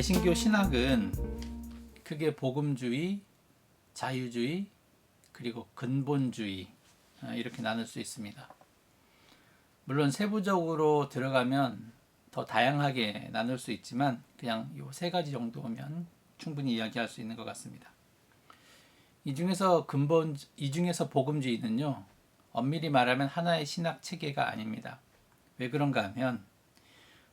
개신교 신학은 크게 복음주의, 자유주의, 그리고 근본주의 이렇게 나눌 수 있습니다. 물론 세부적으로 들어가면 더 다양하게 나눌 수 있지만 그냥 이 세 가지 정도면 충분히 이야기할 수 있는 것 같습니다. 이 중에서 복음주의는요, 엄밀히 말하면 하나의 신학 체계가 아닙니다. 왜 그런가 하면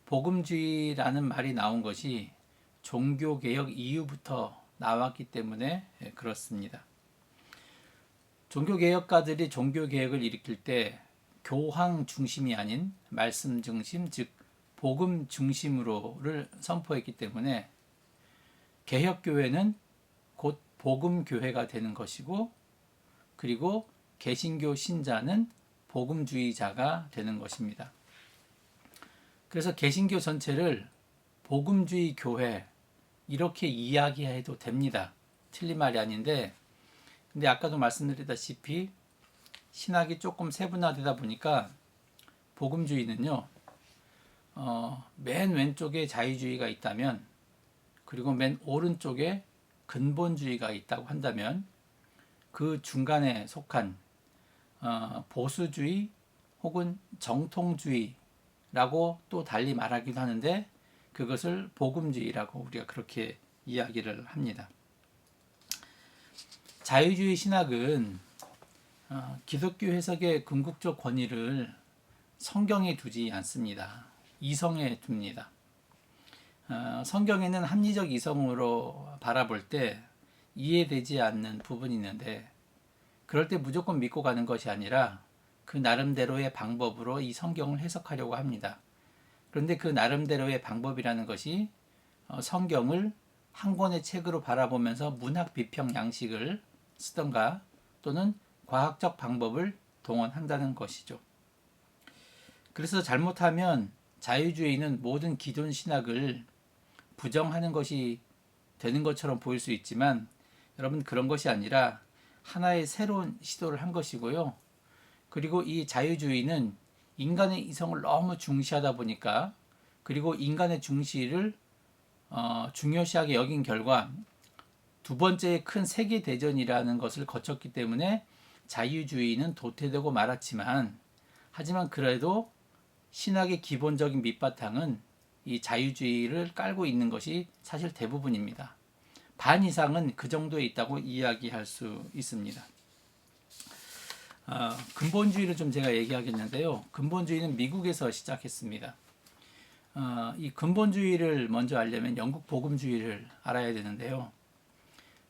복음주의라는 말이 나온 것이 종교개혁 이후부터 나왔기 때문에 그렇습니다. 종교개혁가들이 종교개혁을 일으킬 때 교황 중심이 아닌 말씀 중심, 즉 복음 중심으로를 선포했기 때문에 개혁교회는 곧 복음교회가 되는 것이고, 그리고 개신교 신자는 복음주의자가 되는 것입니다. 그래서 개신교 전체를 복음주의 교회 이렇게 이야기해도 됩니다. 틀린 말이 아닌데, 근데 아까도 말씀드렸다시피 신학이 조금 세분화되다 보니까 복음주의는요, 맨 왼쪽에 자유주의가 있다면, 그리고 맨 오른쪽에 근본주의가 있다고 한다면, 그 중간에 속한 보수주의 혹은 정통주의라고 또 달리 말하기도 하는데, 그것을 복음주의라고 우리가 그렇게 이야기를 합니다. 자유주의 신학은 기독교 해석의 궁극적 권위를 성경에 두지 않습니다. 이성에 둡니다. 성경에는 합리적 이성으로 바라볼 때 이해되지 않는 부분이 있는데, 그럴 때 무조건 믿고 가는 것이 아니라 그 나름대로의 방법으로 이 성경을 해석하려고 합니다. 그런데 그 나름대로의 방법이라는 것이 성경을 한 권의 책으로 바라보면서 문학 비평 양식을 쓰던가 또는 과학적 방법을 동원한다는 것이죠. 그래서 잘못하면 자유주의는 모든 기존 신학을 부정하는 것이 되는 것처럼 보일 수 있지만, 여러분, 그런 것이 아니라 하나의 새로운 시도를 한 것이고요. 그리고 이 자유주의는 인간의 이성을 너무 중시하다 보니까, 그리고 인간의 중시를 중요시하게 여긴 결과 두 번째의 큰 세계대전이라는 것을 거쳤기 때문에 자유주의는 도태되고 말았지만, 하지만 그래도 신학의 기본적인 밑바탕은 이 자유주의를 깔고 있는 것이 사실 대부분입니다. 반 이상은 그 정도에 있다고 이야기할 수 있습니다. 근본주의를 좀 제가 얘기하겠는데요. 근본주의는 미국에서 시작했습니다. 이 근본주의를 먼저 알려면 영국 복음주의를 알아야 되는데요.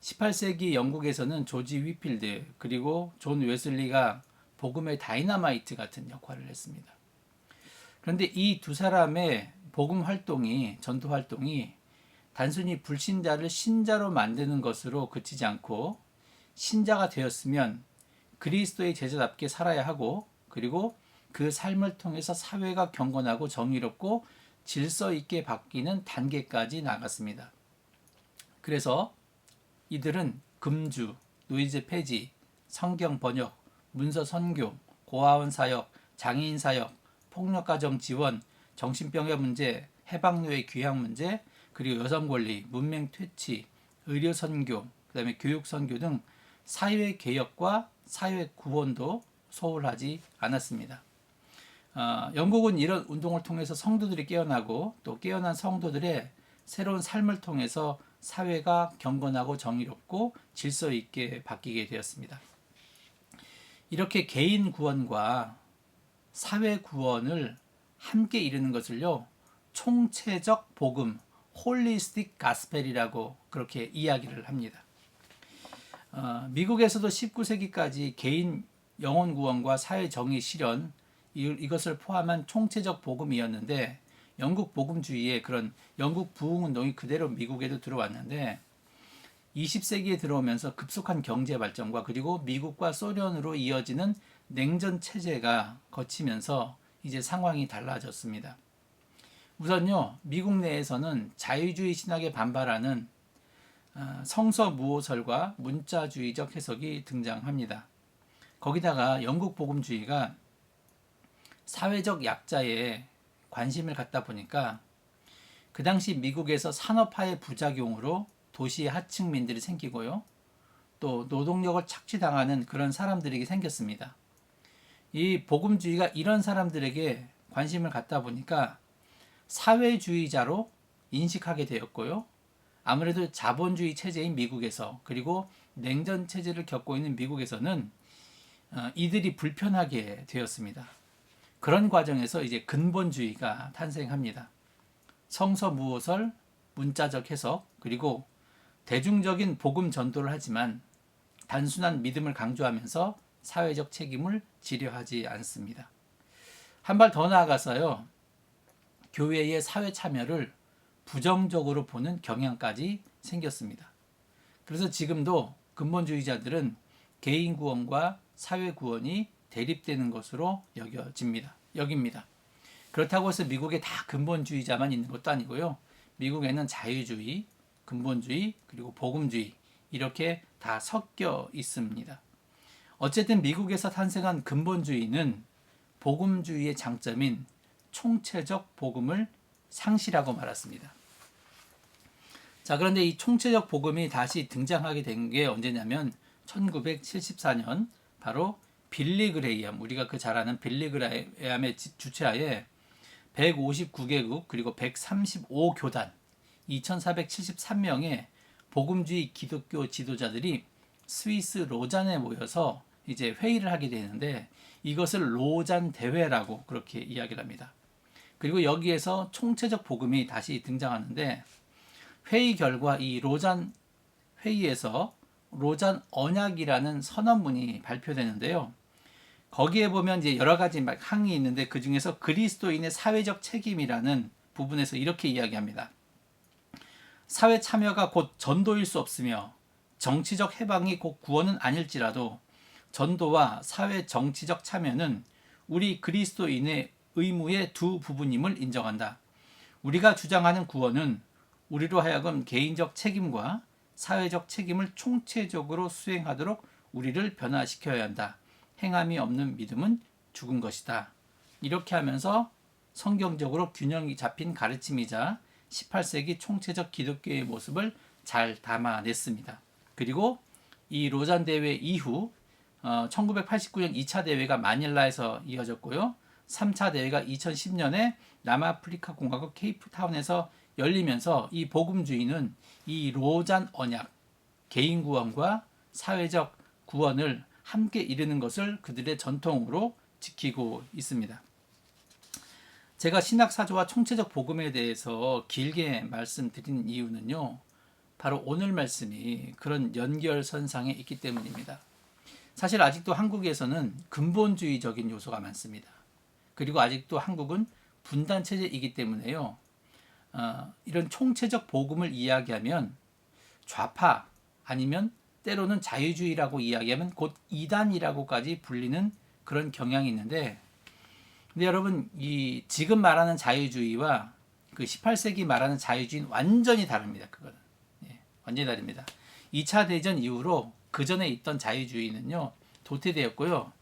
18세기 영국에서는 조지 위필드 그리고 존 웨슬리가 복음의 다이너마이트 같은 역할을 했습니다. 그런데 이 두 사람의 복음 활동이, 전도 활동이 단순히 불신자를 신자로 만드는 것으로 그치지 않고, 신자가 되었으면 그리스도의 제자답게 살아야 하고, 그리고 그 삶을 통해서 사회가 경건하고 정의롭고 질서 있게 바뀌는 단계까지 나갔습니다. 그래서 이들은 금주, 노이즈 폐지, 성경 번역, 문서 선교, 고아원 사역, 장애인 사역, 폭력가정 지원, 정신병의 문제, 해방노예 귀향 문제, 그리고 여성 권리, 문맹 퇴치, 의료 선교, 그다음에 교육 선교 등 사회 개혁과 사회 구원도 소홀하지 않았습니다. 영국은 이런 운동을 통해서 성도들이 깨어나고, 또 깨어난 성도들의 새로운 삶을 통해서 사회가 경건하고 정의롭고 질서 있게 바뀌게 되었습니다. 이렇게 개인 구원과 사회 구원을 함께 이루는 것을요, 총체적 복음, 홀리스틱 가스펠이라고 그렇게 이야기를 합니다. 미국에서도 19세기까지 개인 영혼 구원과 사회 정의 실현, 이것을 포함한 총체적 복음이었는데, 영국 복음주의의 그런 영국 부흥운동이 그대로 미국에도 들어왔는데, 20세기에 들어오면서 급속한 경제 발전과 그리고 미국과 소련으로 이어지는 냉전 체제가 거치면서 이제 상황이 달라졌습니다. 우선요, 미국 내에서는 자유주의 신학에 반발하는 성서무호설과 문자주의적 해석이 등장합니다. 거기다가 영국 복음주의가 사회적 약자에 관심을 갖다 보니까 그 당시 미국에서 산업화의 부작용으로 도시 하층민들이 생기고요. 또 노동력을 착취당하는 그런 사람들에게 생겼습니다. 이 복음주의가 이런 사람들에게 관심을 갖다 보니까 사회주의자로 인식하게 되었고요. 아무래도 자본주의 체제인 미국에서, 그리고 냉전 체제를 겪고 있는 미국에서는 이들이 불편하게 되었습니다. 그런 과정에서 이제 근본주의가 탄생합니다. 성서무호설, 문자적 해석, 그리고 대중적인 복음 전도를 하지만 단순한 믿음을 강조하면서 사회적 책임을 지려하지 않습니다. 한 발 더 나아가서요, 교회의 사회 참여를 부정적으로 보는 경향까지 생겼습니다. 그래서 지금도 근본주의자들은 개인 구원과 사회 구원이 대립되는 것으로 여깁니다. 그렇다고 해서 미국에 다 근본주의자만 있는 것도 아니고요. 미국에는 자유주의, 근본주의, 그리고 복음주의 이렇게 다 섞여 있습니다. 어쨌든 미국에서 탄생한 근본주의는 복음주의의 장점인 총체적 복음을 상실하고 말았습니다. 자, 그런데 이 총체적 복음이 다시 등장하게 된 게 언제냐면 1974년 바로 빌리 그레이엄, 우리가 그 잘 아는 빌리 그레이엄의 주최하에 159개국 그리고 135교단 2473명의 복음주의 기독교 지도자들이 스위스 로잔에 모여서 이제 회의를 하게 되는데, 이것을 로잔 대회라고 그렇게 이야기를 합니다. 그리고 여기에서 총체적 복음이 다시 등장하는데, 회의 결과 이 로잔 회의에서 로잔 언약이라는 선언문이 발표되는데요. 거기에 보면 이제 여러 가지 항이 있는데, 그 중에서 그리스도인의 사회적 책임이라는 부분에서 이렇게 이야기합니다. 사회 참여가 곧 전도일 수 없으며 정치적 해방이 곧 구원은 아닐지라도 전도와 사회 정치적 참여는 우리 그리스도인의 의무의 두 부분임을 인정한다. 우리가 주장하는 구원은 우리로 하여금 개인적 책임과 사회적 책임을 총체적으로 수행하도록 우리를 변화시켜야 한다. 행함이 없는 믿음은 죽은 것이다. 이렇게 하면서 성경적으로 균형이 잡힌 가르침이자 18세기 총체적 기독교의 모습을 잘 담아냈습니다. 그리고 이 로잔 대회 이후 1989년 2차 대회가 마닐라에서 이어졌고요. 3차 대회가 2010년에 남아프리카 공화국 케이프타운에서 열리면서 이 복음주의는 이 로잔 언약, 개인 구원과 사회적 구원을 함께 이루는 것을 그들의 전통으로 지키고 있습니다. 제가 신학사조와 총체적 복음에 대해서 길게 말씀드린 이유는요, 바로 오늘 말씀이 그런 연결선상에 있기 때문입니다. 사실 아직도 한국에서는 근본주의적인 요소가 많습니다. 그리고 아직도 한국은 분단체제이기 때문에요, 이런 총체적 복음을 이야기하면 좌파 아니면 때로는 자유주의라고 이야기하면 곧 이단이라고까지 불리는 그런 경향이 있는데, 근데 여러분, 이 지금 말하는 자유주의와 그 18세기 말하는 자유주의는 완전히 다릅니다. 그거는 완전히 다릅니다. 2차 대전 이후로 그 전에 있던 자유주의는요 도태되었고요.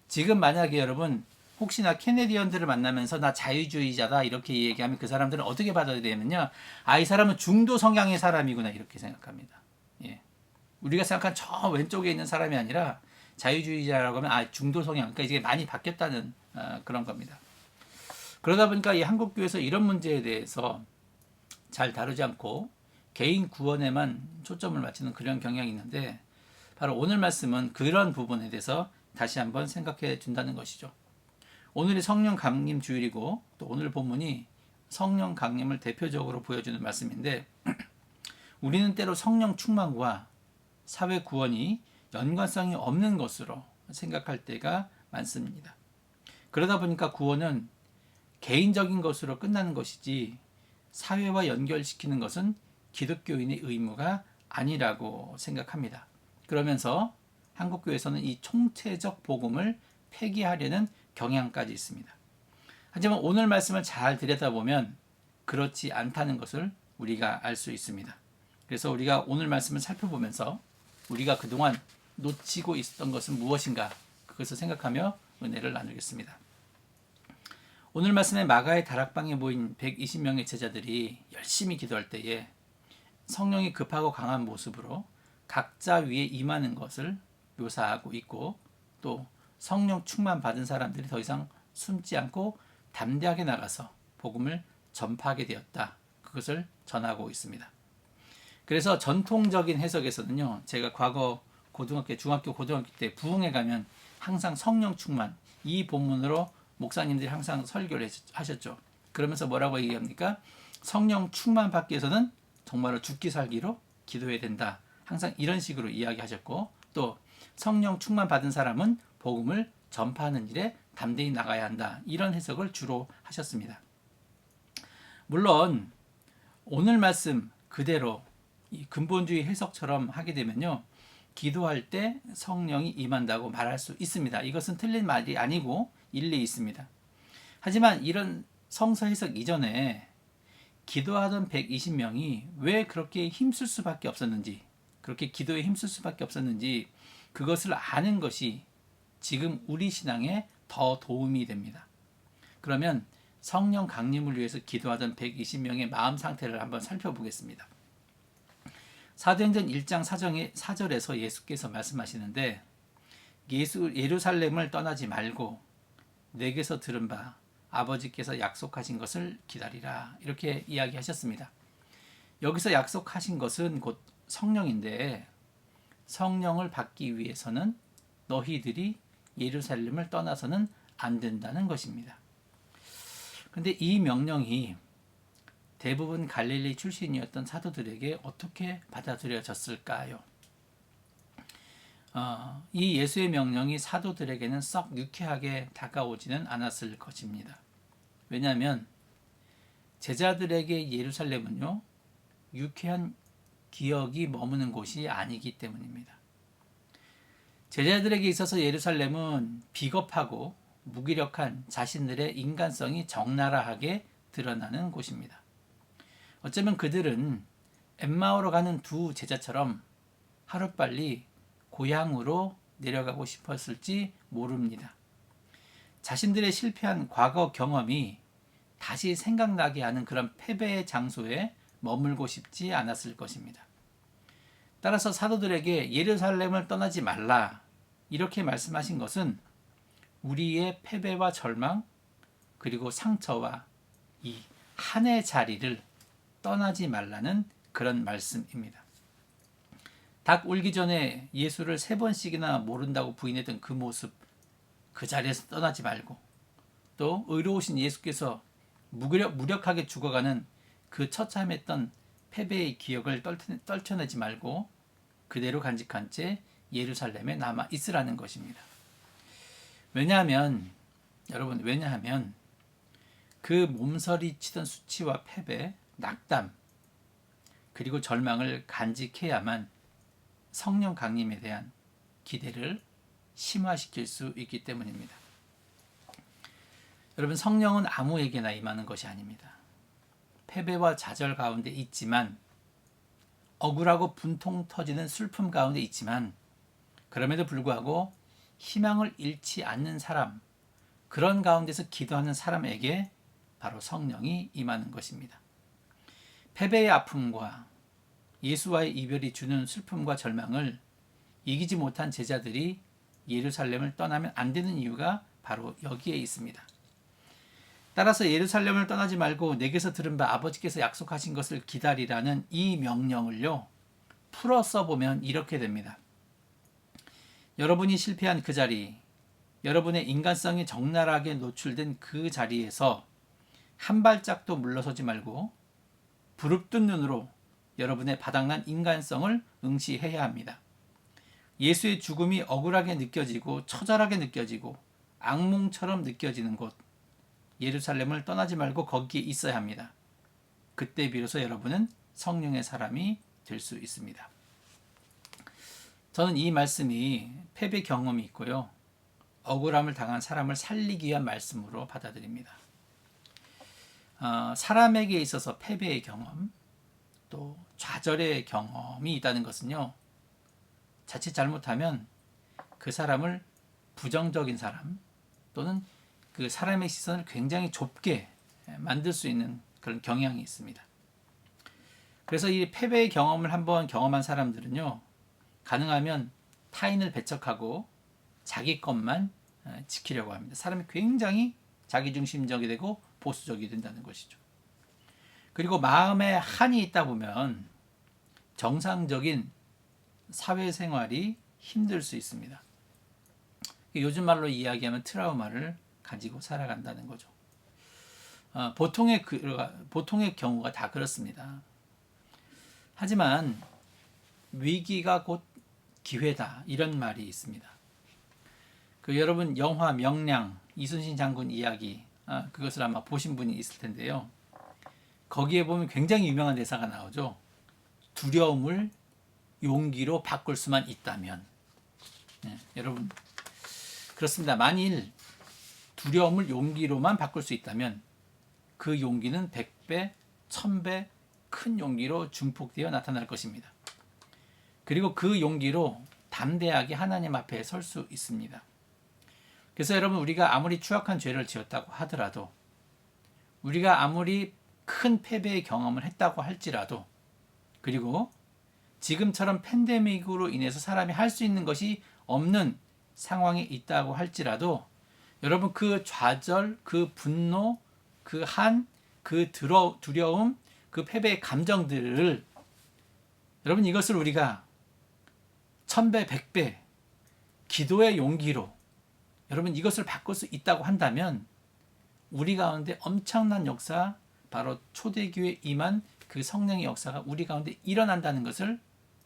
지금 만약에 여러분 혹시나 캐네디언들을 만나면서 나 자유주의자다 이렇게 얘기하면 그 사람들은 어떻게 받아들이냐면요, 이 사람은 중도 성향의 사람이구나 이렇게 생각합니다. 우리가 생각한 저 왼쪽에 있는 사람이 아니라 자유주의자라고 하면 중도 성향, 그러니까 이게 많이 바뀌었다는 그런 겁니다. 그러다 보니까 이 한국교회에서 이런 문제에 대해서 잘 다루지 않고 개인 구원에만 초점을 맞추는 그런 경향이 있는데, 바로 오늘 말씀은 그런 부분에 대해서 다시 한번 생각해 준다는 것이죠. 오늘이 성령 강림 주일이고 또 오늘 본문이 성령 강림을 대표적으로 보여주는 말씀인데, 우리는 때로 성령 충만과 사회 구원이 연관성이 없는 것으로 생각할 때가 많습니다. 그러다 보니까 구원은 개인적인 것으로 끝나는 것이지 사회와 연결시키는 것은 기독교인의 의무가 아니라고 생각합니다. 그러면서 한국교회에서는 이 총체적 복음을 폐기하려는 경향까지 있습니다. 하지만 오늘 말씀을 잘 들여다보면 그렇지 않다는 것을 우리가 알 수 있습니다. 그래서 우리가 오늘 말씀을 살펴보면서 우리가 그동안 놓치고 있었던 것은 무엇인가, 그것을 생각하며 은혜를 나누겠습니다. 오늘 말씀에 마가의 다락방에 모인 120명의 제자들이 열심히 기도할 때에 성령이 급하고 강한 모습으로 각자 위에 임하는 것을 묘사하고 있고, 또 성령 충만 받은 사람들이 더 이상 숨지 않고 담대하게 나가서 복음을 전파하게 되었다. 그것을 전하고 있습니다. 그래서 전통적인 해석에서는요, 제가 과거 고등학교, 중학교, 고등학교 때 부흥회 가면 항상 성령 충만, 이 본문으로 목사님들이 항상 설교를 하셨죠. 그러면서 뭐라고 얘기합니까? 성령 충만 받기 위해서는 정말로 죽기 살기로 기도해야 된다. 항상 이런 식으로 이야기하셨고, 또 성령 충만 받은 사람은 복음을 전파하는 일에 담대히 나가야 한다. 이런 해석을 주로 하셨습니다. 물론 오늘 말씀 그대로 이 근본주의 해석처럼 하게 되면요, 기도할 때 성령이 임한다고 말할 수 있습니다. 이것은 틀린 말이 아니고 일리 있습니다. 하지만 이런 성서 해석 이전에 기도하던 120명이 왜 그렇게 힘쓸 수밖에 없었는지, 그렇게 기도에 힘쓸 수밖에 없었는지, 그것을 아는 것이 지금 우리 신앙에 더 도움이 됩니다. 그러면 성령 강림을 위해서 기도하던 120명의 마음 상태를 한번 살펴보겠습니다. 사도행전 1장 4절에서 예수께서 말씀하시는데, 예루살렘을 떠나지 말고 내게서 들은 바 아버지께서 약속하신 것을 기다리라, 이렇게 이야기하셨습니다. 여기서 약속하신 것은 곧 성령인데, 성령을 받기 위해서는 너희들이 예루살렘을 떠나서는 안 된다는 것입니다. 근데 이 명령이 대부분 갈릴리 출신이었던 사도들에게 어떻게 받아들여졌을까요? 이 예수의 명령이 사도들에게는 썩 유쾌하게 다가오지는 않았을 것입니다. 왜냐하면 제자들에게 예루살렘은요, 유쾌한 기억이 머무는 곳이 아니기 때문입니다. 제자들에게 있어서 예루살렘은 비겁하고 무기력한 자신들의 인간성이 적나라하게 드러나는 곳입니다. 어쩌면 그들은 엠마오로 가는 두 제자처럼 하루빨리 고향으로 내려가고 싶었을지 모릅니다. 자신들의 실패한 과거 경험이 다시 생각나게 하는 그런 패배의 장소에 머물고 싶지 않았을 것입니다. 따라서 사도들에게 예루살렘을 떠나지 말라, 이렇게 말씀하신 것은 우리의 패배와 절망, 그리고 상처와 이 한의 자리를 떠나지 말라는 그런 말씀입니다. 닭 울기 전에 예수를 3번씩이나 모른다고 부인했던 그 모습, 그 자리에서 떠나지 말고, 또 의로우신 예수께서 무력하게 죽어가는 그 처참했던 패배의 기억을 떨쳐내지 말고 그대로 간직한 채 예루살렘에 남아 있으라는 것입니다. 왜냐하면 그 몸서리 치던 수치와 패배, 낙담, 그리고 절망을 간직해야만 성령 강림에 대한 기대를 심화시킬 수 있기 때문입니다. 여러분, 성령은 아무에게나 임하는 것이 아닙니다. 패배와 좌절 가운데 있지만, 억울하고 분통 터지는 슬픔 가운데 있지만, 그럼에도 불구하고 희망을 잃지 않는 사람, 그런 가운데서 기도하는 사람에게 바로 성령이 임하는 것입니다. 패배의 아픔과 예수와의 이별이 주는 슬픔과 절망을 이기지 못한 제자들이 예루살렘을 떠나면 안 되는 이유가 바로 여기에 있습니다. 따라서 예루살렘을 떠나지 말고 내게서 들은 바 아버지께서 약속하신 것을 기다리라는 이 명령을요, 풀어 써보면 이렇게 됩니다. 여러분이 실패한 그 자리, 여러분의 인간성이 적나라하게 노출된 그 자리에서 한 발짝도 물러서지 말고 부릅뜬 눈으로 여러분의 바닥난 인간성을 응시해야 합니다. 예수의 죽음이 억울하게 느껴지고 처절하게 느껴지고 악몽처럼 느껴지는 곳, 예루살렘을 떠나지 말고 거기에 있어야 합니다. 그때 비로소 여러분은 성령의 사람이 될 수 있습니다. 저는 이 말씀이 패배 경험이 있고요, 억울함을 당한 사람을 살리기 위한 말씀으로 받아들입니다. 사람에게 있어서 패배의 경험, 또 좌절의 경험이 있다는 것은요, 자칫 잘못하면 그 사람을 부정적인 사람 또는 그 사람의 시선을 굉장히 좁게 만들 수 있는 그런 경향이 있습니다. 그래서 이 패배의 경험을 한번 경험한 사람들은요, 가능하면 타인을 배척하고 자기 것만 지키려고 합니다. 사람이 굉장히 자기중심적이 되고 보수적이 된다는 것이죠. 그리고 마음에 한이 있다 보면 정상적인 사회생활이 힘들 수 있습니다. 요즘 말로 이야기하면 트라우마를 가지고 살아간다는 거죠. 보통의 경우가 다 그렇습니다. 하지만 위기가 곧 기회다, 이런 말이 있습니다. 여러분 영화 명량, 이순신 장군 이야기, 그것을 아마 보신 분이 있을 텐데요. 거기에 보면 굉장히 유명한 대사가 나오죠. 두려움을 용기로 바꿀 수만 있다면. 여러분 그렇습니다. 만일 두려움을 용기로만 바꿀 수 있다면 그 용기는 100배, 1000배 큰 용기로 증폭되어 나타날 것입니다. 그리고 그 용기로 담대하게 하나님 앞에 설 수 있습니다. 그래서 여러분, 우리가 아무리 추악한 죄를 지었다고 하더라도, 우리가 아무리 큰 패배의 경험을 했다고 할지라도, 그리고 지금처럼 팬데믹으로 인해서 사람이 할 수 있는 것이 없는 상황에 있다고 할지라도, 여러분 그 좌절, 그 분노, 그 한, 그 두려움, 그 패배의 감정들을, 여러분 이것을 우리가 1000배, 100배 기도의 용기로 여러분 이것을 바꿀 수 있다고 한다면, 우리 가운데 엄청난 역사, 바로 초대교회에 임한 그 성령의 역사가 우리 가운데 일어난다는 것을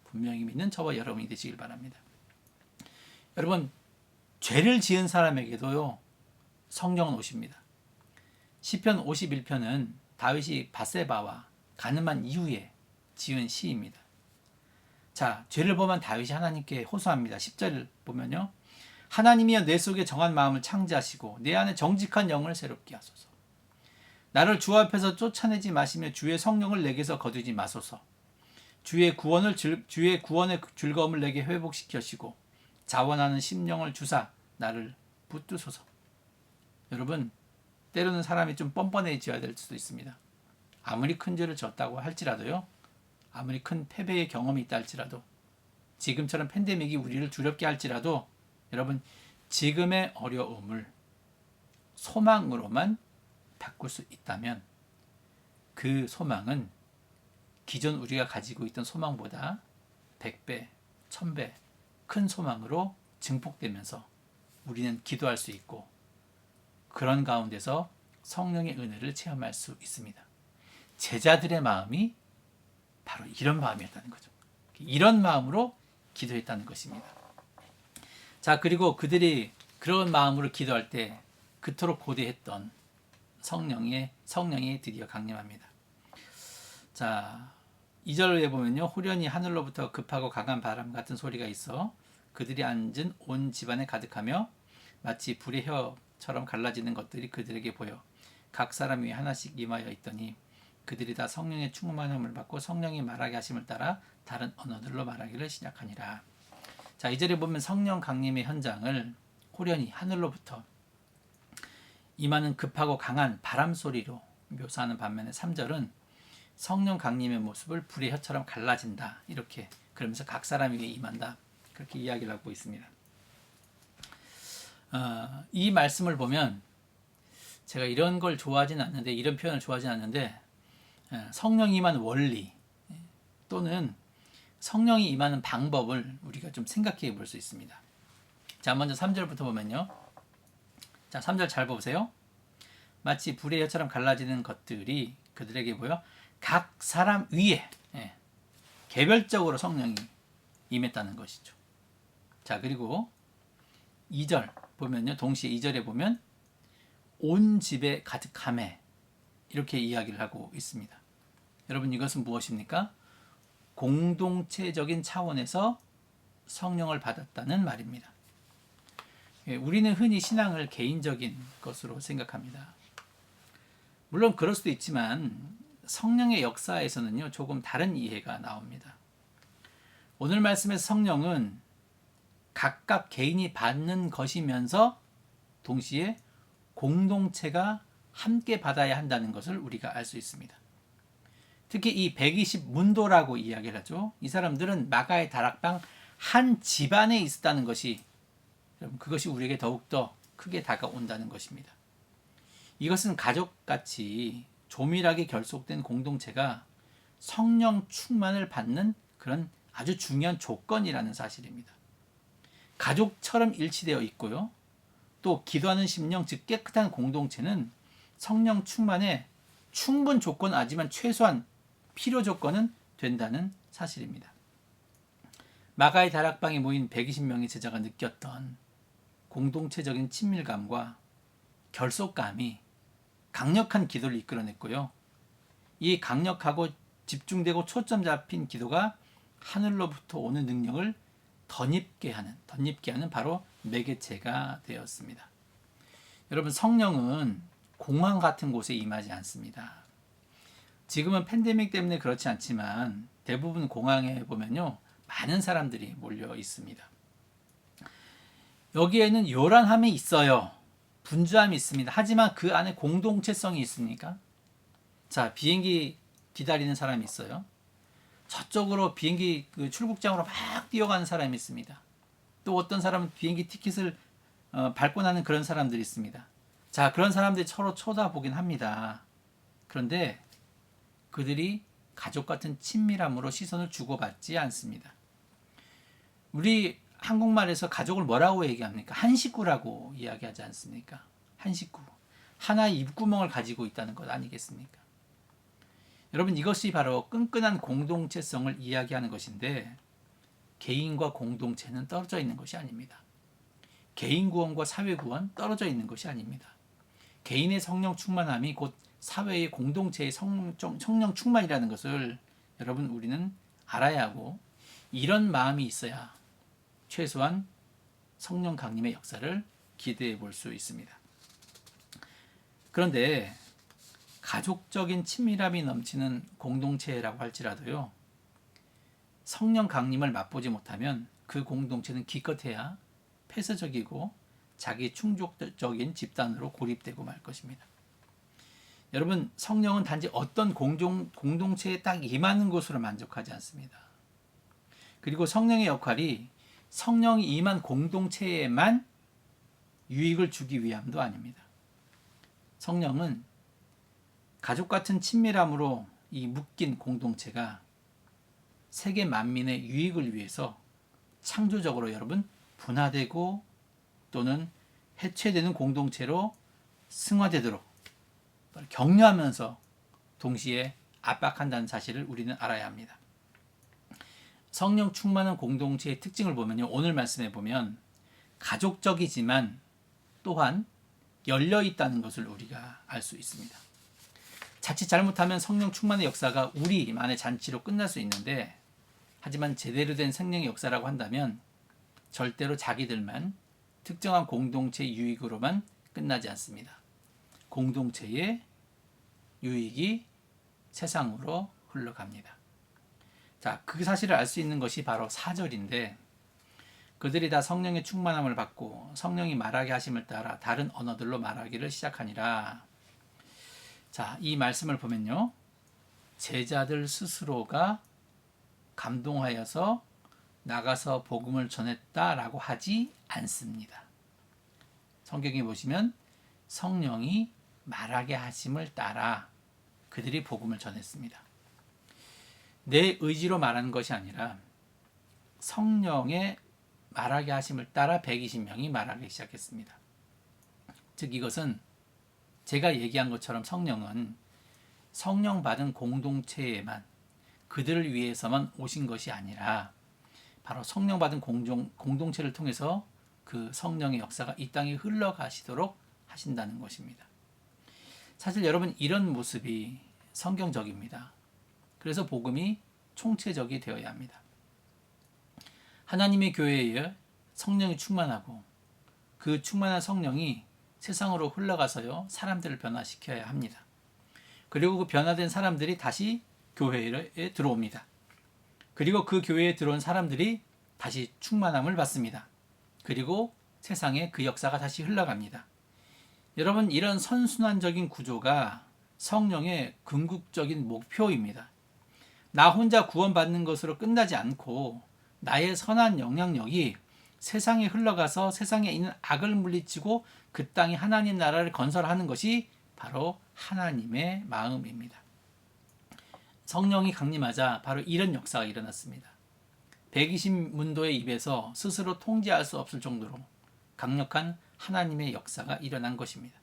분명히 믿는 저와 여러분이 되시길 바랍니다. 여러분, 죄를 지은 사람에게도요, 성령은 오십니다. 시편 51편은 다윗이 밧세바와 간음한 이후에 지은 시입니다. 자, 죄를 범한 다윗이 하나님께 호소합니다. 10절 보면요, 하나님이여 내 속에 정한 마음을 창조하시고 내 안에 정직한 영을 새롭게 하소서. 나를 주 앞에서 쫓아내지 마시며 주의 성령을 내게서 거두지 마소서. 주의 구원의 즐거움을 내게 회복시키시고 자원하는 심령을 주사 나를 붙드소서. 여러분, 때로는 사람이 좀 뻔뻔해져야 될 수도 있습니다. 아무리 큰 죄를 졌다고 할지라도요, 아무리 큰 패배의 경험이 있다 할지라도, 지금처럼 팬데믹이 우리를 두렵게 할지라도, 여러분 지금의 어려움을 소망으로만 바꿀 수 있다면, 그 소망은 기존 우리가 가지고 있던 소망보다 100배, 1000배 큰 소망으로 증폭되면서 우리는 기도할 수 있고, 그런 가운데서 성령의 은혜를 체험할 수 있습니다. 제자들의 마음이 바로 이런 마음이었다는 거죠. 이런 마음으로 기도했다는 것입니다. 자, 그리고 그들이 그런 마음으로 기도할 때 그토록 고대했던 성령이 드디어 강림합니다. 자, 2절에 보면요, 후련히 하늘로부터 급하고 강한 바람 같은 소리가 있어 그들이 앉은 온 집안에 가득하며 마치 불의 혀처럼 갈라지는 것들이 그들에게 보여 각 사람 위에 하나씩 임하여 있더니 그들이 다 성령의 충만함을 받고 성령이 말하게 하심을 따라 다른 언어들로 말하기를 시작하니라. 자, 2절에 보면 성령 강림의 현장을 호련히 하늘로부터 임하는 급하고 강한 바람 소리로 묘사하는 반면에 3절은 성령 강림의 모습을 불의 혀처럼 갈라진다, 이렇게 그러면서 각 사람 위에 임한다, 그렇게 이야기를 하고 있습니다. 이 말씀을 보면 제가 이런 걸 좋아하진 않는데, 이런 표현을 좋아하진 않는데, 성령이 임한 원리 또는 성령이 임하는 방법을 우리가 좀 생각해 볼 수 있습니다. 자, 먼저 3절부터 보면요, 자, 3절 잘 보세요. 마치 불의 혀처럼 갈라지는 것들이 그들에게 보여 각 사람 위에, 개별적으로 성령이 임했다는 것이죠. 자, 그리고 2절 보면요, 동시에 2절에 보면 온 집에 가득함에, 이렇게 이야기를 하고 있습니다. 여러분, 이것은 무엇입니까? 공동체적인 차원에서 성령을 받았다는 말입니다. 우리는 흔히 신앙을 개인적인 것으로 생각합니다. 물론 그럴 수도 있지만 성령의 역사에서는요, 조금 다른 이해가 나옵니다. 오늘 말씀에서 성령은 각각 개인이 받는 것이면서 동시에 공동체가 함께 받아야 한다는 것을 우리가 알 수 있습니다. 특히 이 120문도라고 이야기를 하죠. 이 사람들은 마가의 다락방 한 집안에 있었다는 것이, 그것이 우리에게 더욱더 크게 다가온다는 것입니다. 이것은 가족같이 조밀하게 결속된 공동체가 성령 충만을 받는 그런 아주 중요한 조건이라는 사실입니다. 가족처럼 일치되어 있고요. 또 기도하는 심령, 즉 깨끗한 공동체는 성령 충만의 충분 조건 아니지만 최소한 필요 조건은 된다는 사실입니다. 마가의 다락방에 모인 120명의 제자가 느꼈던 공동체적인 친밀감과 결속감이 강력한 기도를 이끌어냈고요. 이 강력하고 집중되고 초점 잡힌 기도가 하늘로부터 오는 능력을 덧입게 하는 바로 매개체가 되었습니다. 여러분, 성령은 공항 같은 곳에 임하지 않습니다. 지금은 팬데믹 때문에 그렇지 않지만 대부분 공항에 보면요, 많은 사람들이 몰려 있습니다. 여기에는 요란함이 있어요. 분주함이 있습니다. 하지만 그 안에 공동체성이 있습니까? 자, 비행기 기다리는 사람이 있어요. 저쪽으로 비행기 출국장으로 막 뛰어가는 사람이 있습니다. 또 어떤 사람은 비행기 티켓을 밟고 나는 그런 사람들이 있습니다. 자, 그런 사람들이 서로 쳐다보긴 합니다. 그런데 그들이 가족 같은 친밀함으로 시선을 주고받지 않습니다. 우리 한국말에서 가족을 뭐라고 얘기합니까? 한 식구라고 이야기하지 않습니까? 한 식구. 하나의 입구멍을 가지고 있다는 것 아니겠습니까? 여러분, 이것이 바로 끈끈한 공동체성을 이야기하는 것인데, 개인과 공동체는 떨어져 있는 것이 아닙니다. 개인 구원과 사회 구원 떨어져 있는 것이 아닙니다. 개인의 성령 충만함이 곧 사회의 공동체의 성령 충만이라는 것을 여러분, 우리는 알아야 하고, 이런 마음이 있어야 최소한 성령 강림의 역사를 기대해 볼 수 있습니다. 그런데 가족적인 친밀함이 넘치는 공동체라고 할지라도요, 성령 강림을 맛보지 못하면 그 공동체는 기껏해야 폐쇄적이고 자기 충족적인 집단으로 고립되고 말 것입니다. 여러분, 성령은 단지 어떤 공동체에 딱 임하는 것으로 만족하지 않습니다. 그리고 성령의 역할이 성령이 임한 공동체에만 유익을 주기 위함도 아닙니다. 성령은 가족 같은 친밀함으로 이 묶인 공동체가 세계 만민의 유익을 위해서 창조적으로 여러분 분화되고 또는 해체되는 공동체로 승화되도록 격려하면서 동시에 압박한다는 사실을 우리는 알아야 합니다. 성령 충만한 공동체의 특징을 보면요, 오늘 말씀해 보면 가족적이지만 또한 열려 있다는 것을 우리가 알 수 있습니다. 자칫 잘못하면 성령 충만의 역사가 우리만의 잔치로 끝날 수 있는데, 하지만 제대로 된 성령의 역사라고 한다면 절대로 자기들만 특정한 공동체 유익으로만 끝나지 않습니다. 공동체의 유익이 세상으로 흘러갑니다. 자, 그 사실을 알 수 있는 것이 바로 4절인데, 그들이 다 성령의 충만함을 받고 성령이 말하게 하심을 따라 다른 언어들로 말하기를 시작하니라. 자, 이 말씀을 보면요, 제자들 스스로가 감동하여서 나가서 복음을 전했다라고 하지 않습니다. 성경에 보시면 성령이 말하게 하심을 따라 그들이 복음을 전했습니다. 내 의지로 말하는 것이 아니라 성령의 말하게 하심을 따라 120명이 말하기 시작했습니다. 즉, 이것은 제가 얘기한 것처럼 성령은 성령 받은 공동체에만, 그들을 위해서만 오신 것이 아니라 바로 성령 받은 공동체를 통해서 그 성령의 역사가 이 땅에 흘러가시도록 하신다는 것입니다. 사실 여러분, 이런 모습이 성경적입니다. 그래서 복음이 총체적이 되어야 합니다. 하나님의 교회에 성령이 충만하고 그 충만한 성령이 세상으로 흘러가서요, 사람들을 변화시켜야 합니다. 그리고 그 변화된 사람들이 다시 교회에 들어옵니다. 그리고 그 교회에 들어온 사람들이 다시 충만함을 받습니다. 그리고 세상에 그 역사가 다시 흘러갑니다. 여러분, 이런 선순환적인 구조가 성령의 궁극적인 목표입니다. 나 혼자 구원받는 것으로 끝나지 않고 나의 선한 영향력이 세상에 흘러가서 세상에 있는 악을 물리치고 그 땅에 하나님 나라를 건설하는 것이 바로 하나님의 마음입니다. 성령이 강림하자 바로 이런 역사가 일어났습니다. 120문도의 입에서 스스로 통제할 수 없을 정도로 강력한 하나님의 역사가 일어난 것입니다.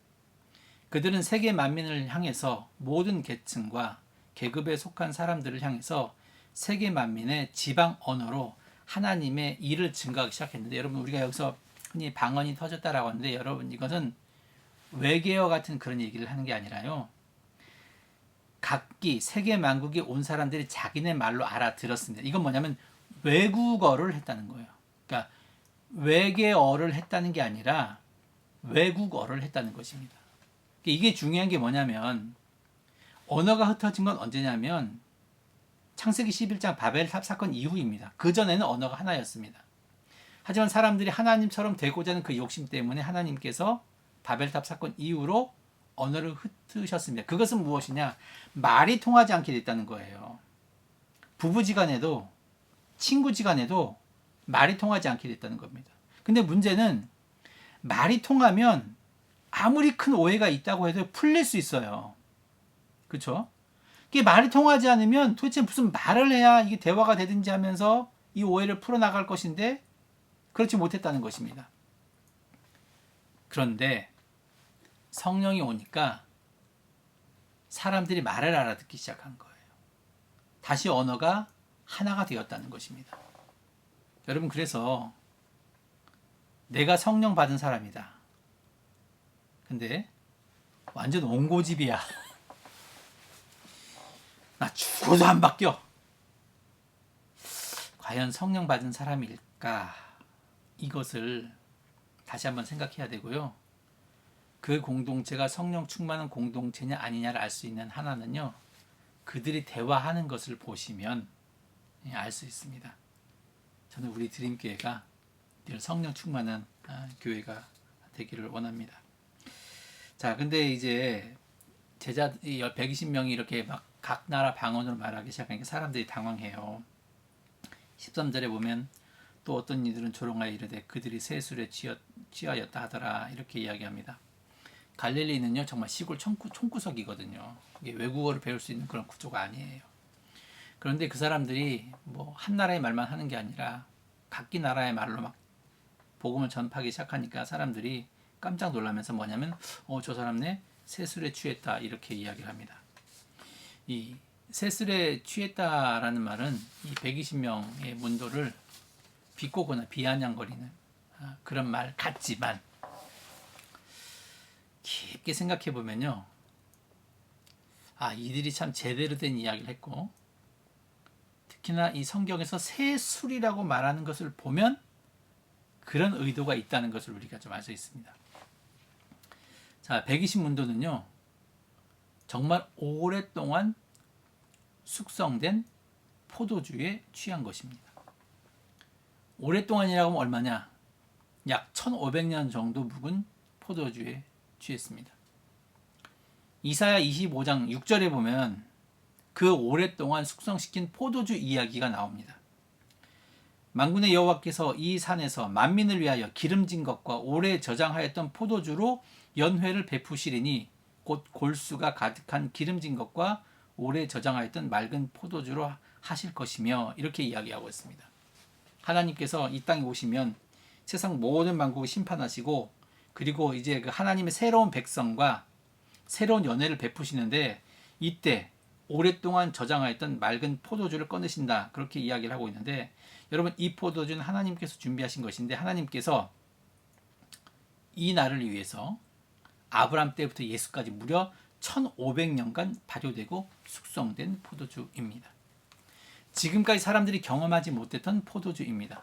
그들은 세계 만민을 향해서 모든 계층과 계급에 속한 사람들을 향해서 세계 만민의 지방 언어로 하나님의 일을 증거하기 시작했는데, 여러분, 우리가 여기서 흔히 방언이 터졌다라고 하는데, 여러분, 이것은 외계어 같은 그런 얘기를 하는 게 아니라요, 각기 세계 만국에 온 사람들이 자기네 말로 알아들었습니다. 이건 뭐냐면 외국어를 했다는 거예요. 그러니까 외계어를 했다는 게 아니라 외국어를 했다는 것입니다. 이게 중요한 게 뭐냐면, 언어가 흩어진 건 언제냐면 창세기 11장 바벨탑 사건 이후입니다. 그전에는 언어가 하나였습니다. 하지만 사람들이 하나님처럼 되고자 하는 그 욕심 때문에 하나님께서 바벨탑 사건 이후로 언어를 흩으셨습니다. 그것은 무엇이냐? 말이 통하지 않게 됐다는 거예요. 부부지간에도 친구지간에도 말이 통하지 않게 됐다는 겁니다. 근데 문제는 말이 통하면 아무리 큰 오해가 있다고 해도 풀릴 수 있어요. 그렇죠? 이게 말이 통하지 않으면 도대체 무슨 말을 해야 이게 대화가 되든지 하면서 이 오해를 풀어나갈 것인데 그렇지 못했다는 것입니다. 그런데 성령이 오니까 사람들이 말을 알아듣기 시작한 거예요. 다시 언어가 하나가 되었다는 것입니다. 여러분, 그래서 내가 성령 받은 사람이다. 근데 완전 옹고집이야. 나 죽어도 안 바뀌어. 과연 성령 받은 사람일까? 이것을 다시 한번 생각해야 되고요. 그 공동체가 성령 충만한 공동체냐 아니냐를 알 수 있는 하나는요, 그들이 대화하는 것을 보시면 알 수 있습니다. 저는 우리 드림교회가 늘 성령 충만한 교회가 되기를 원합니다. 자, 근데 이제 제자 120명이 이렇게 막 각 나라 방언으로 말하기 시작하니까 사람들이 당황해요. 13절에 보면 또 어떤 이들은 조롱하여 이르되 그들이 세술에 취하였다 하더라, 이렇게 이야기합니다. 갈릴리는요 정말 시골 총구석이거든요. 이게 외국어를 배울 수 있는 그런 구조가 아니에요. 그런데 그 사람들이 뭐 한 나라의 말만 하는 게 아니라 각기 나라의 말로 막 복음을 전파하기 시작하니까 사람들이 깜짝 놀라면서 뭐냐면 저 사람네 세술에 취했다, 이렇게 이야기를 합니다. 이 세술에 취했다라는 말은 이 120명의 문도를 비꼬거나 비아냥거리는 그런 말 같지만, 깊게 생각해 보면요, 이들이 참 제대로 된 이야기를 했고, 특히나 이 성경에서 세술이라고 말하는 것을 보면 그런 의도가 있다는 것을 우리가 좀 알 수 있습니다. 자, 120문도는요 정말 오랫동안 숙성된 포도주에 취한 것입니다. 오랫동안이라고 하면 얼마냐? 약 1500년 정도 묵은 포도주에 취했습니다. 이사야 25장 6절에 보면 그 오랫동안 숙성시킨 포도주 이야기가 나옵니다. 만군의 여호와께서 이 산에서 만민을 위하여 기름진 것과 오래 저장하였던 포도주로 연회를 베푸시리니 곧 골수가 가득한 기름진 것과 오래 저장하였던 맑은 포도주로 하실 것이며, 이렇게 이야기하고 있습니다. 하나님께서 이 땅에 오시면 세상 모든 만국을 심판하시고, 그리고 이제 그 하나님의 새로운 백성과 새로운 연회를 베푸시는데, 이때 오랫동안 저장하였던 맑은 포도주를 꺼내신다, 그렇게 이야기를 하고 있는데, 여러분, 이 포도주는 하나님께서 준비하신 것인데, 하나님께서 이 날을 위해서 아브람 때부터 예수까지 무려 1500년간 발효되고 숙성된 포도주입니다. 지금까지 사람들이 경험하지 못했던 포도주입니다.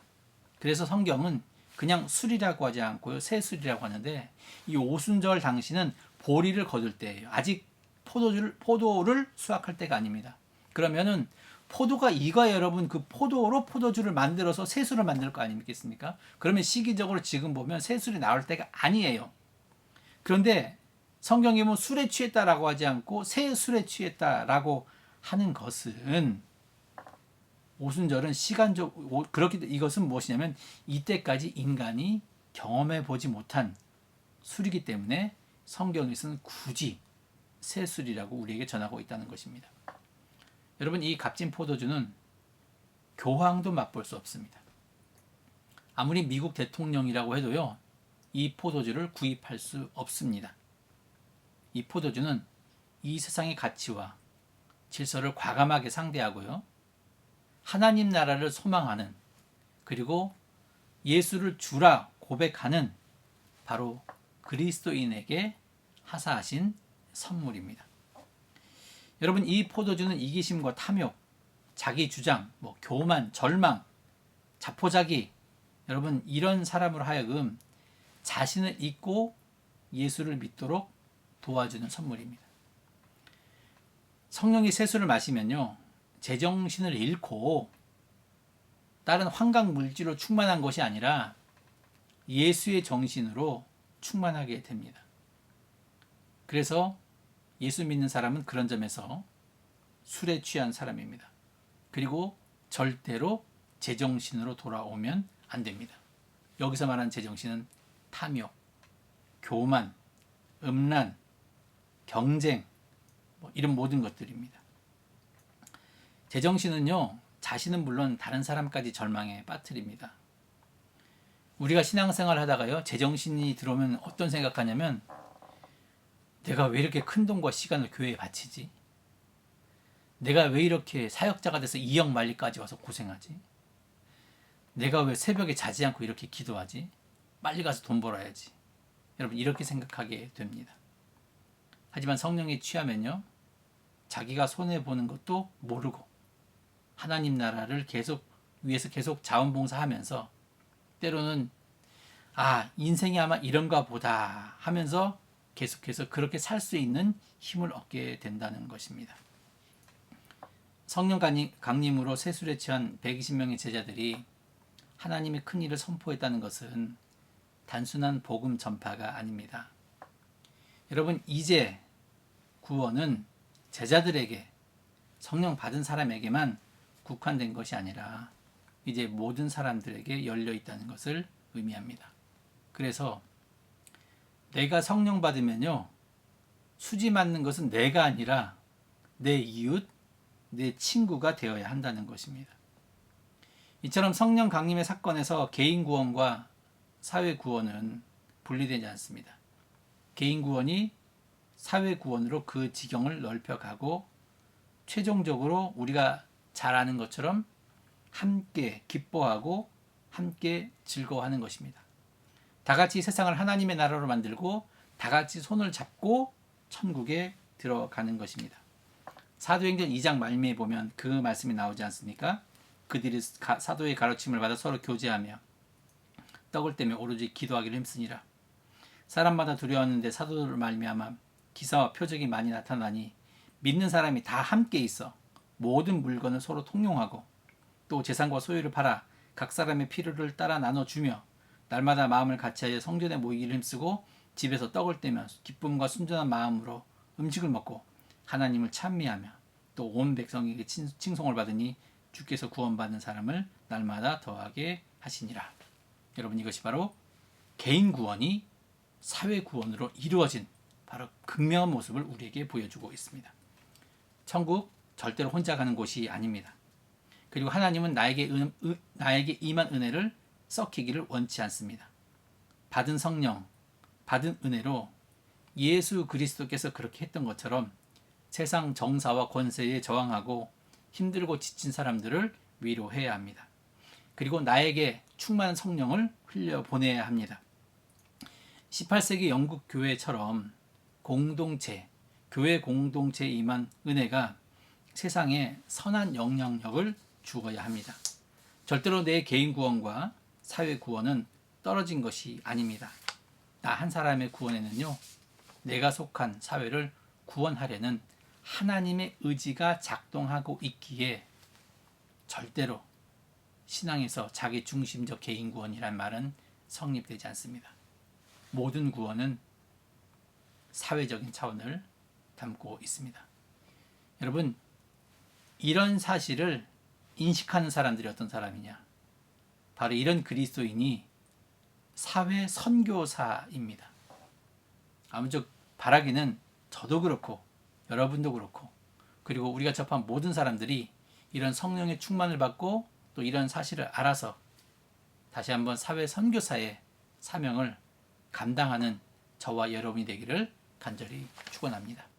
그래서 성경은 그냥 술이라고 하지 않고요, 새술이라고 하는데, 이 오순절 당시는 보리를 거둘 때예요. 아직 포도를 수확할 때가 아닙니다. 그러면은 포도가 익어야 여러분 그 포도로 포도주를 만들어서 새술을 만들 거 아니겠습니까? 그러면 시기적으로 지금 보면 새술이 나올 때가 아니에요. 그런데 성경에 뭐 술에 취했다라고 하지 않고 새 술에 취했다라고 하는 것은 오순절은 시간적 그렇기 이것은 무엇이냐면 이때까지 인간이 경험해 보지 못한 술이기 때문에 성경에서는 굳이 새 술이라고 우리에게 전하고 있다는 것입니다. 여러분, 이 값진 포도주는 교황도 맛볼 수 없습니다. 아무리 미국 대통령이라고 해도요, 이 포도주를 구입할 수 없습니다. 이 포도주는 이 세상의 가치와 질서를 과감하게 상대하고요, 하나님 나라를 소망하는, 그리고 예수를 주라 고백하는 바로 그리스도인에게 하사하신 선물입니다. 여러분, 이 포도주는 이기심과 탐욕, 자기 주장, 교만, 절망, 자포자기, 여러분, 이런 사람으로 하여금 자신을 잊고 예수를 믿도록 도와주는 선물입니다. 성령이 세수를 마시면요, 제정신을 잃고 다른 환각 물질로 충만한 것이 아니라 예수의 정신으로 충만하게 됩니다. 그래서 예수 믿는 사람은 그런 점에서 술에 취한 사람입니다. 그리고 절대로 제정신으로 돌아오면 안 됩니다. 여기서 말하는 제정신은 탐욕, 교만, 음란, 경쟁, 이런 모든 것들입니다. 제정신은요, 자신은 물론 다른 사람까지 절망에 빠뜨립니다. 우리가 신앙생활 하다가요, 제정신이 들어오면 어떤 생각하냐면, 내가 왜 이렇게 큰 돈과 시간을 교회에 바치지? 내가 왜 이렇게 사역자가 돼서 2억 말리까지 와서 고생하지? 내가 왜 새벽에 자지 않고 이렇게 기도하지? 빨리 가서 돈 벌어야지. 여러분, 이렇게 생각하게 됩니다. 하지만 성령에 취하면요, 자기가 손해보는 것도 모르고 하나님 나라를 위해서 계속 자원봉사하면서 때로는 인생이 아마 이런가 보다 하면서 계속해서 그렇게 살 수 있는 힘을 얻게 된다는 것입니다. 성령 강림으로 세술에 취한 120명의 제자들이 하나님의 큰 일을 선포했다는 것은 단순한 복음 전파가 아닙니다. 여러분, 이제 구원은 제자들에게, 성령 받은 사람에게만 국한된 것이 아니라 이제 모든 사람들에게 열려 있다는 것을 의미합니다. 그래서 내가 성령 받으면요, 수지 맞는 것은 내가 아니라 내 이웃, 내 친구가 되어야 한다는 것입니다. 이처럼 성령 강림의 사건에서 개인 구원과 사회 구원은 분리되지 않습니다. 개인 구원이 사회 구원으로 그 지경을 넓혀가고 최종적으로 우리가 잘 아는 것처럼 함께 기뻐하고 함께 즐거워하는 것입니다. 다 같이 세상을 하나님의 나라로 만들고 다 같이 손을 잡고 천국에 들어가는 것입니다. 사도행전 2장 말미에 보면 그 말씀이 나오지 않습니까? 그들이 사도의 가르침을 받아 서로 교제하며 떡을 떼며 오로지 기도하기를 힘쓰니라. 사람마다 두려웠는데 사도들 말미암아 기사와 표적이 많이 나타나니 믿는 사람이 다 함께 있어 모든 물건을 서로 통용하고 또 재산과 소유를 팔아 각 사람의 필요를 따라 나눠주며 날마다 마음을 같이하여 성전에 모이기를 힘쓰고 집에서 떡을 떼며 기쁨과 순전한 마음으로 음식을 먹고 하나님을 찬미하며 또 온 백성에게 칭송을 받으니 주께서 구원받는 사람을 날마다 더하게 하시니라. 여러분, 이것이 바로 개인 구원이 사회 구원으로 이루어진 바로 극명한 모습을 우리에게 보여주고 있습니다. 천국 절대로 혼자 가는 곳이 아닙니다. 그리고 하나님은 나에게 임한 은혜를 썩히기를 원치 않습니다. 받은 성령, 받은 은혜로 예수 그리스도께서 그렇게 했던 것처럼 세상 정사와 권세에 저항하고 힘들고 지친 사람들을 위로해야 합니다. 그리고 나에게 충만한 성령을 흘려보내야 합니다. 18세기 영국 교회처럼 교회 공동체에 임한 은혜가 세상에 선한 영향력을 주어야 합니다. 절대로 내 개인 구원과 사회 구원은 떨어진 것이 아닙니다. 나 한 사람의 구원에는요, 내가 속한 사회를 구원하려는 하나님의 의지가 작동하고 있기에 절대로 신앙에서 자기 중심적 개인 구원이란 말은 성립되지 않습니다. 모든 구원은 사회적인 차원을 담고 있습니다. 여러분, 이런 사실을 인식하는 사람들이 어떤 사람이냐? 바로 이런 그리스도인이 사회 선교사입니다. 아무쪼록 바라기는 저도 그렇고 여러분도 그렇고 그리고 우리가 접한 모든 사람들이 이런 성령의 충만을 받고 또 이런 사실을 알아서 다시 한번 사회 선교사의 사명을 감당하는 저와 여러분이 되기를 간절히 축원합니다.